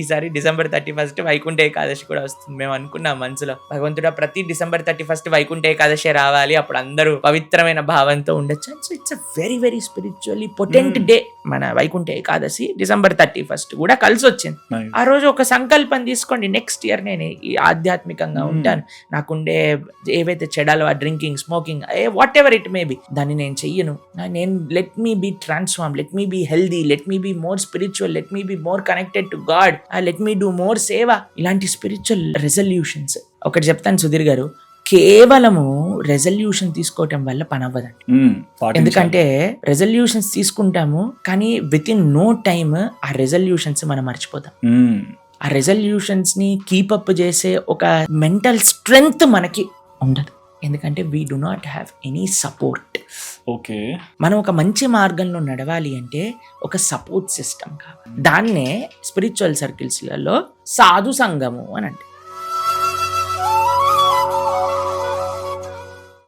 ఈసారి December 31 వైకుంఠ ఏకాదశి కూడా వస్తుంది. మేము అనుకున్నాం మనసులో, భగవంతుడా ప్రతి December 31 వైకుంఠ ఏకాదశి రావాలి, అప్పుడు అందరూ పవిత్రమైన భావంతో ఉండొచ్చు. So it's a very very spiritually potent day. మన వైకుంఠ ఏకాదశి December 31 కూడా కలిసి వచ్చింది. ఆ రోజు ఒక సంకల్పం తీసుకోండి, నెక్స్ట్ ఇయర్ నేను ఈ ఆధ్యాత్మికంగా ఉంటాను, నాకుండే ఏవైతే చెడాలో ఆ drinking, smoking, whatever it may be, దాన్ని నేను చెయ్యను. నేను let me be transform, let me be healthy, let me be more spiritual, let me be more connected to God, let me do more seva. ఇలాంటి spiritual resolutions. ఒకటి చెప్తాను సుధీర్ గారు, కేవలము resolution తీసుకోవటం వల్ల పని అవ్వదండి. ఎందుకంటే రెజల్యూషన్స్ తీసుకుంటాము, కానీ విత్ ఇన్ నో టైమ్ ఆ రెజల్యూషన్స్ మనం మర్చిపోతాం. ఆ రెజల్యూషన్స్ ని కీపప్ చేసే ఒక మెంటల్ స్ట్రెంగ్త్ మనకి ఉండదు. ఎందుకంటే we do not have any support. Okay, మనం ఒక మంచి మార్గంలో నడవాలి అంటే ఒక సపోర్ట్ సిస్టమ్ కావాలి. దాన్నే స్పిరిచువల్ సర్కిల్స్లలో సాధు సంఘము అని అంటే.